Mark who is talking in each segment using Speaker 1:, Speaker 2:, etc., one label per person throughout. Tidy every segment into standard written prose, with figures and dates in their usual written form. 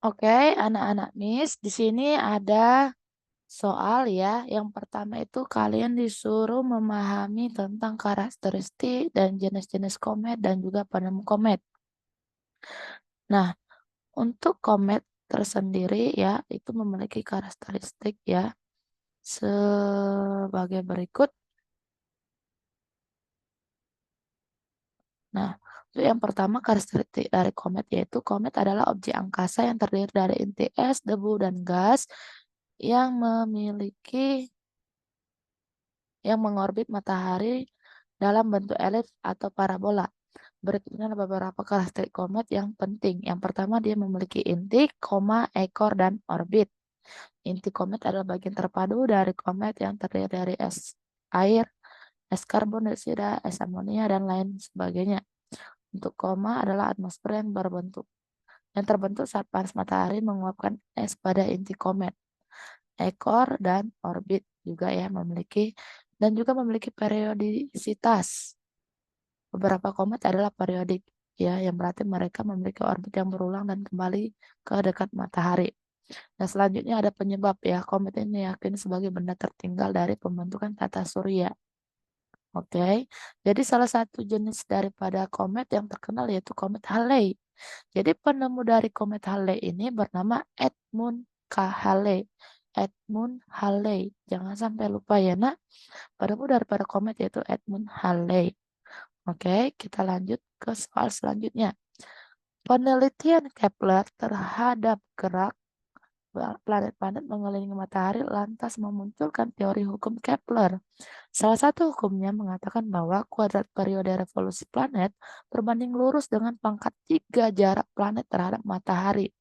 Speaker 1: Oke, anak-anak Miss, di sini ada soal ya. Yang pertama itu kalian disuruh memahami tentang karakteristik dan jenis-jenis komet dan juga penemu komet. Nah, untuk komet tersendiri ya, itu memiliki karakteristik ya sebagai berikut. Nah, untuk yang pertama karakteristik dari komet yaitu komet adalah objek angkasa yang terdiri dari inti es, debu, dan gas yang mengorbit matahari dalam bentuk elips atau parabola. Berikutnya ada beberapa karakteristik komet yang penting. Yang pertama dia memiliki inti, ekor, dan orbit. Inti komet adalah bagian terpadu dari komet yang terdiri dari es air, es karbon dioksida, es amonia, dan lain sebagainya. Untuk koma adalah atmosfer yang terbentuk saat panas matahari menguapkan es pada inti komet. Ekor dan orbit juga ya memiliki periodisitas. Beberapa komet adalah periodik ya, yang berarti mereka memiliki orbit yang berulang dan kembali ke dekat matahari. Nah, selanjutnya ada penyebab ya. Komet ini diyakini sebagai benda tertinggal dari pembentukan tata surya. Oke. Jadi salah satu jenis daripada komet yang terkenal yaitu komet Halley. Jadi penemu dari komet Halley ini bernama Edmund K. Halley. Edmund Halley. Jangan sampai lupa ya, Nak. Penemu daripada komet yaitu Edmund Halley. Oke, kita lanjut ke soal selanjutnya. Penelitian Kepler terhadap gerak planet-planet mengelilingi matahari lantas memunculkan teori hukum Kepler. Salah satu hukumnya mengatakan bahwa kuadrat periode revolusi planet berbanding lurus dengan pangkat 3 jarak planet terhadap matahari.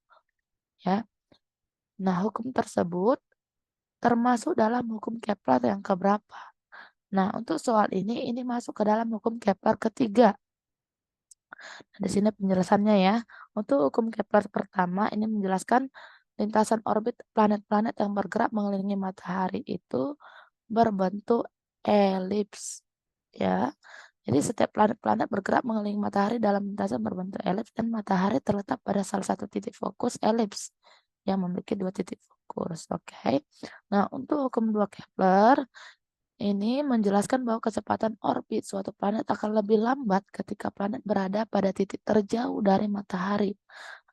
Speaker 1: Ya. Nah, hukum tersebut termasuk dalam hukum Kepler yang keberapa? Nah, untuk soal ini masuk ke dalam hukum Kepler ketiga. Nah, di sini penjelasannya ya. Untuk hukum Kepler pertama ini menjelaskan lintasan orbit planet-planet yang bergerak mengelilingi matahari itu berbentuk elips ya. Jadi setiap planet-planet bergerak mengelilingi matahari dalam lintasan berbentuk elips dan matahari terletak pada salah satu titik fokus elips yang memiliki dua titik fokus. Oke. Nah, untuk hukum dua Kepler ini menjelaskan bahwa kecepatan orbit suatu planet akan lebih lambat ketika planet berada pada titik terjauh dari matahari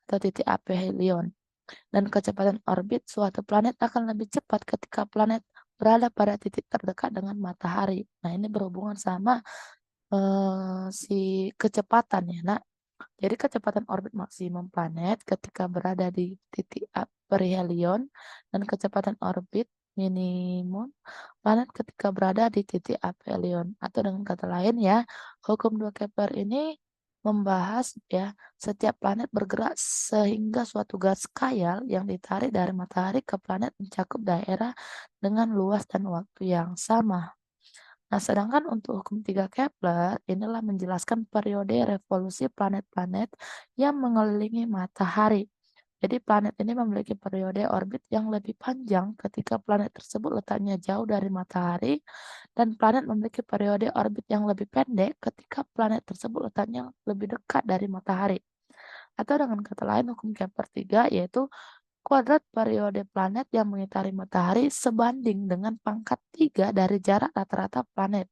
Speaker 1: atau titik aphelion. Dan kecepatan orbit suatu planet akan lebih cepat ketika planet berada pada titik terdekat dengan matahari. Nah, ini berhubungan sama si kecepatan ya, Nak. Jadi kecepatan orbit maksimum planet ketika berada di titik perihelion dan kecepatan orbit minimum planet ketika berada di titik aphelion. Atau dengan kata lain ya, hukum dua Kepler ini membahas ya setiap planet bergerak sehingga suatu gas khayal yang ditarik dari matahari ke planet mencakup daerah dengan luas dan waktu yang sama. Nah, sedangkan untuk hukum 3 Kepler inilah menjelaskan periode revolusi planet-planet yang mengelilingi matahari. Jadi planet ini memiliki periode orbit yang lebih panjang ketika planet tersebut letaknya jauh dari matahari dan planet memiliki periode orbit yang lebih pendek ketika planet tersebut letaknya lebih dekat dari matahari. Atau dengan kata lain hukum Kepler 3 yaitu kuadrat periode planet yang mengitari matahari sebanding dengan pangkat 3 dari jarak rata-rata planet.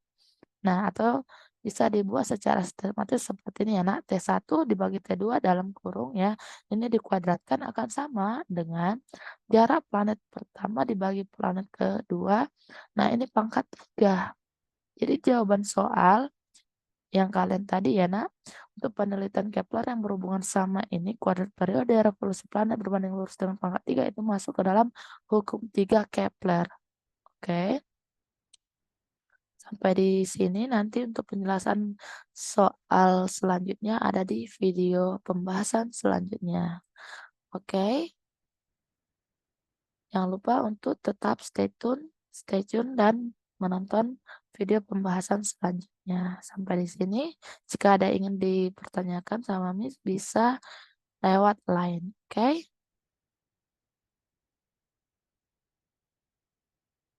Speaker 1: Nah, atau bisa dibuat secara sistematis seperti ini ya, Nak. T1 dibagi T2 dalam kurung ya. Ini dikuadratkan akan sama dengan jarak planet pertama dibagi planet kedua. Nah, ini pangkat 3. Jadi jawaban soal yang kalian tadi ya, Nak, untuk penelitian Kepler yang berhubungan sama ini kuadrat periode revolusi planet berbanding lurus dengan pangkat 3 itu masuk ke dalam hukum 3 Kepler. Oke. Sampai di sini nanti untuk penjelasan soal selanjutnya ada di video pembahasan selanjutnya. Oke, jangan lupa untuk tetap stay tune dan menonton video pembahasan selanjutnya. Sampai di sini, jika ada ingin dipertanyakan sama Miss bisa lewat line. Oke.